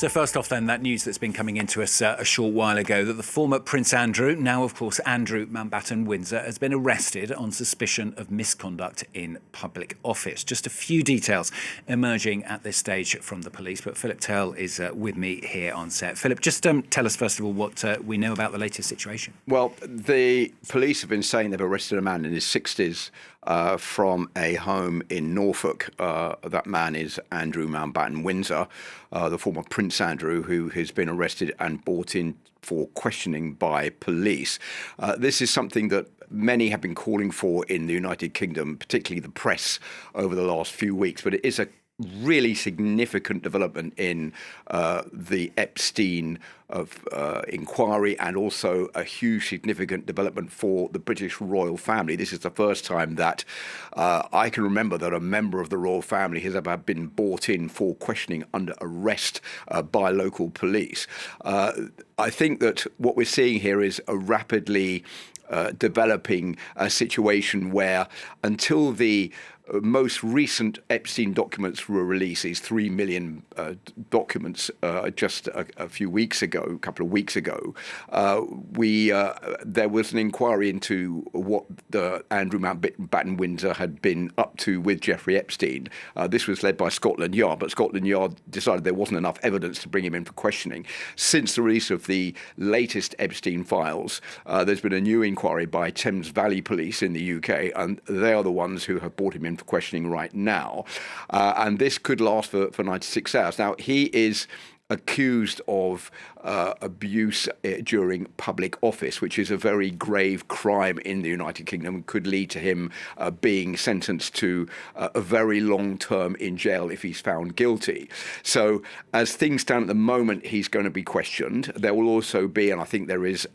So first off then, that news that's been coming into us a short while ago, that the former Prince Andrew, now of course Andrew Mountbatten-Windsor, has been arrested on suspicion of misconduct in public office. Just a few details emerging at this stage from the police, but Philip Tell is with me here on set. Philip, just tell us first of all what we know about the latest situation. Well, the police have been saying they've arrested a man in his 60s from a home in Norfolk. That man is Andrew Mountbatten-Windsor, the former Prince Andrew, who has been arrested and brought in for questioning by police. This is something that many have been calling for in the United Kingdom, particularly the press, over the last few weeks. But it is a really significant development in the Epstein inquiry, and also a huge significant development for the British royal family. This is the first time that I can remember that a member of the royal family has ever been brought in for questioning under arrest by local police. I think that what we're seeing here is a rapidly developing situation where, until the most recent Epstein documents were released, these 3 million documents just a few weeks ago, a couple of weeks ago, there was an inquiry into what Andrew Mountbatten-Windsor had been up to with Jeffrey Epstein. This was led by Scotland Yard, but Scotland Yard decided there wasn't enough evidence to bring him in for questioning. Since the release of the latest Epstein files, there's been a new inquiry by Thames Valley Police in the UK, and they are the ones who have brought him in for questioning right now. And this could last for 96 hours. Now, he is accused of abuse during public office, which is a very grave crime in the United Kingdom, could lead to him being sentenced to a very long term in jail if he's found guilty. So as things stand at the moment, he's going to be questioned. There will also be, and I think there is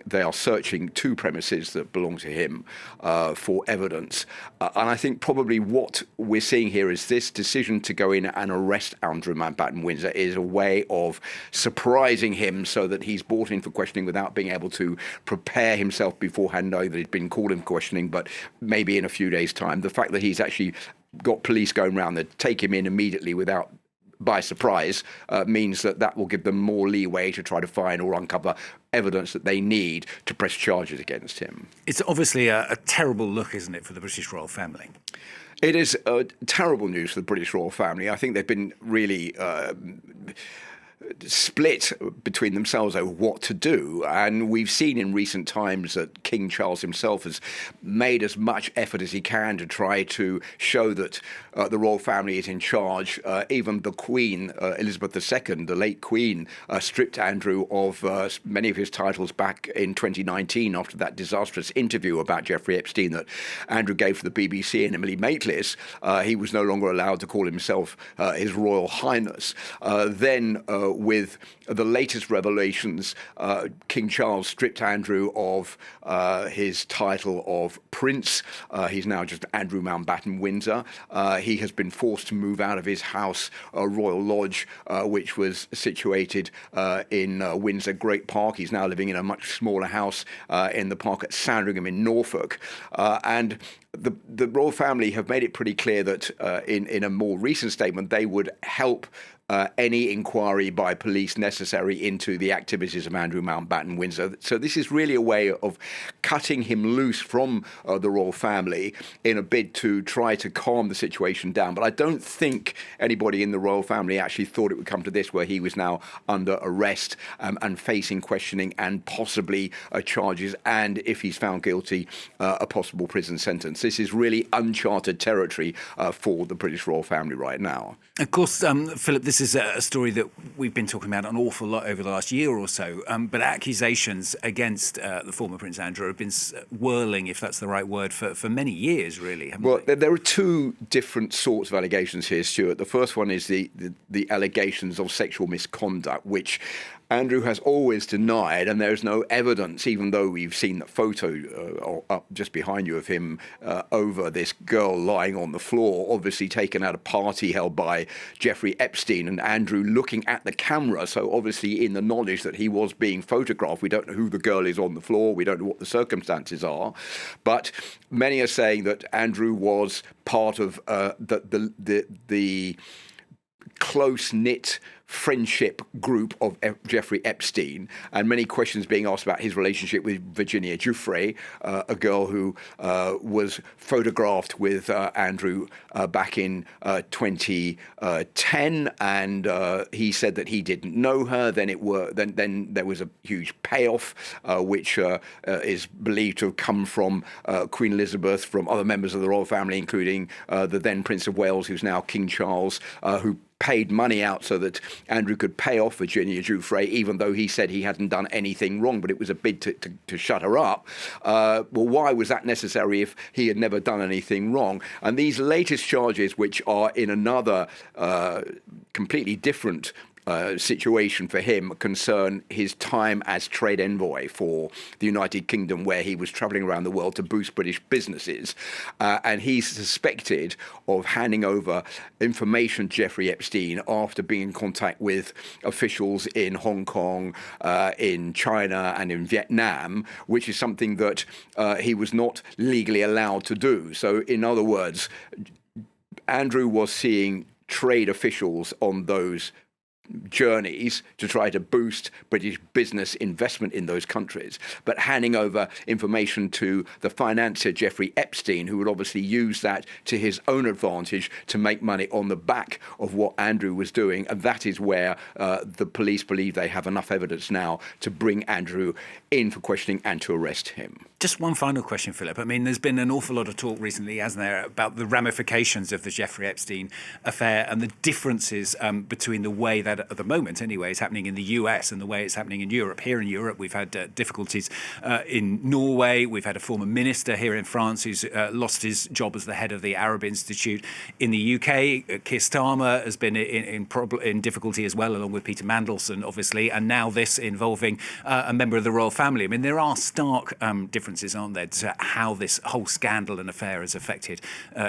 they are searching 2 premises that belong to him for evidence. And I think probably what we're seeing here is this decision to go in and arrest Andrew Mountbatten-Windsor is a way of surprising him so that he's brought in for questioning without being able to prepare himself beforehand, knowing that he'd been called in for questioning, but maybe in a few days' time. The fact that he's actually got police going around that take him in immediately by surprise means that will give them more leeway to try to find or uncover evidence that they need to press charges against him. It's obviously a terrible look, isn't it, for the British royal family? It is terrible news for the British royal family. I think they've been really split between themselves over what to do, and we've seen in recent times that King Charles himself has made as much effort as he can to try to show that the royal family is in charge. Even the Queen, Elizabeth II, the late Queen, stripped Andrew of many of his titles back in 2019 after that disastrous interview about Jeffrey Epstein that Andrew gave for the BBC and Emily Maitlis. He was no longer allowed to call himself His Royal Highness. Then with the latest revelations, King Charles stripped Andrew of his title of Prince. He's now just Andrew Mountbatten-Windsor. He has been forced to move out of his house, Royal Lodge, which was situated in Windsor Great Park. He's now living in a much smaller house in the park at Sandringham in Norfolk. And the royal family have made it pretty clear that in a more recent statement, they would help any inquiry by police necessary into the activities of Andrew Mountbatten-Windsor. So this is really a way of cutting him loose from the royal family in a bid to try to calm the situation down. But I don't think anybody in the royal family actually thought it would come to this, where he was now under arrest and facing questioning and possibly charges, and if he's found guilty, a possible prison sentence. This is really uncharted territory for the British royal family right now. Of course, Philip, this is a story that we've been talking about an awful lot over the last year or so, but accusations against the former Prince Andrew have been whirling, if that's the right word, for many years, really, haven't they? There are 2 different sorts of allegations here, Stuart. The first one is the allegations of sexual misconduct, which Andrew has always denied, and there's no evidence, even though we've seen that photo up just behind you of him over this girl lying on the floor, obviously taken at a party held by Jeffrey Epstein, and Andrew looking at the camera, so obviously in the knowledge that he was being photographed. We don't know who the girl is on the floor, we don't know what the circumstances are, but many are saying that Andrew was part of the close-knit friendship group of Jeffrey Epstein, and many questions being asked about his relationship with Virginia Giuffre, a girl who was photographed with Andrew back in 2010, and he said that he didn't know her. Then there was a huge payoff, which is believed to have come from Queen Elizabeth, from other members of the royal family, including the then Prince of Wales, who's now King Charles, who paid money out so that Andrew could pay off Virginia Giuffre, even though he said he hadn't done anything wrong, but it was a bid to shut her up. Well, why was that necessary if he had never done anything wrong? And these latest charges, which are in another completely different situation for him, concern his time as trade envoy for the United Kingdom, where he was travelling around the world to boost British businesses. And he's suspected of handing over information to Jeffrey Epstein after being in contact with officials in Hong Kong, in China and in Vietnam, which is something that he was not legally allowed to do. So in other words, Andrew was seeing trade officials on those journeys to try to boost British business investment in those countries, but handing over information to the financier Jeffrey Epstein, who would obviously use that to his own advantage to make money on the back of what Andrew was doing. And that is where the police believe they have enough evidence now to bring Andrew in for questioning and to arrest him. Just one final question, Philip. I mean, there's been an awful lot of talk recently, hasn't there, about the ramifications of the Jeffrey Epstein affair and the differences between the way that, at the moment anyway, is happening in the US and the way it's happening in Europe. Here in Europe, we've had difficulties in Norway. We've had a former minister here in France who's lost his job as the head of the Arab Institute. In the UK, Keir Starmer has been in difficulty as well, along with Peter Mandelson, obviously, and now this involving a member of the royal family. I mean, there are stark differences, aren't there, to how this whole scandal and affair has affected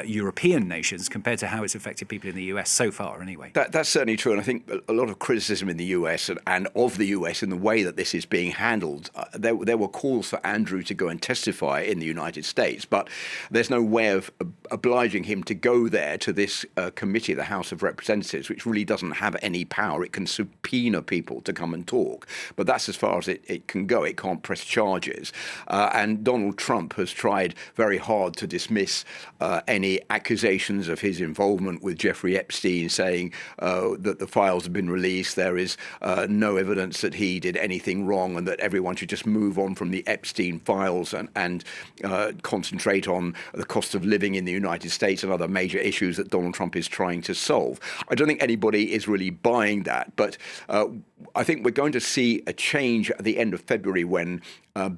European nations compared to how it's affected people in the US so far, anyway. That's certainly true, and I think a lot of criticism in the US and of the US in the way that this is being handled. There were calls for Andrew to go and testify in the United States, but there's no way of obliging him to go there to this committee, the House of Representatives, which really doesn't have any power. It can subpoena people to come and talk, but that's as far as it can go. It can't press charges. And Donald Trump has tried very hard to dismiss any accusations of his involvement with Jeffrey Epstein, saying that the files have been released. There is no evidence that he did anything wrong, and that everyone should just move on from the Epstein files and concentrate on the cost of living in the United States and other major issues that Donald Trump is trying to solve. I don't think anybody is really buying that, but I think we're going to see a change at the end of February when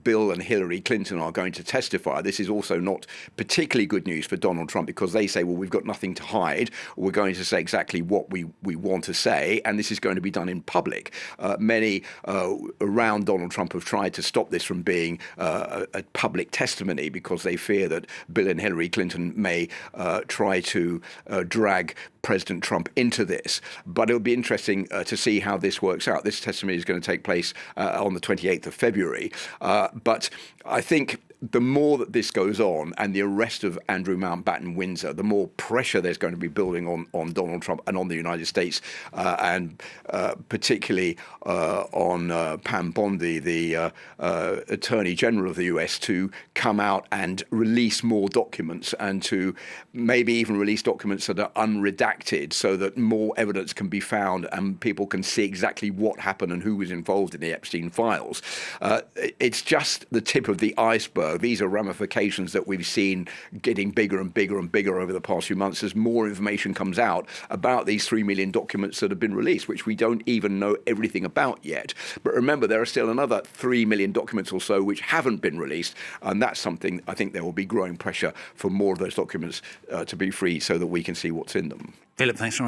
Bill and Hillary Clinton are going to testify. This is also not particularly good news for Donald Trump, because they say, well, we've got nothing to hide. We're going to say exactly what we want to say, and this is going to be done in public. Many around Donald Trump have tried to stop this from being a public testimony, because they fear that Bill and Hillary Clinton may try to drag President Trump into this. But it'll be interesting to see how this works out. This testimony is going to take place on the 28th of February. But I think the more that this goes on, and the arrest of Andrew Mountbatten-Windsor, the more pressure there's going to be building on Donald Trump and on the United States, and particularly on Pam Bondi, the Attorney General of the US, to come out and release more documents, and to maybe even release documents that are unredacted, so that more evidence can be found and people can see exactly what happened and who was involved in the Epstein files. It's just the tip of the iceberg. These are ramifications that we've seen getting bigger and bigger and bigger over the past few months as more information comes out about these 3 million documents that have been released, which we don't even know everything about yet. But remember, there are still another 3 million documents or so which haven't been released, and that's something I think there will be growing pressure for more of those documents to be free, so that we can see what's in them. Philip, thanks very much.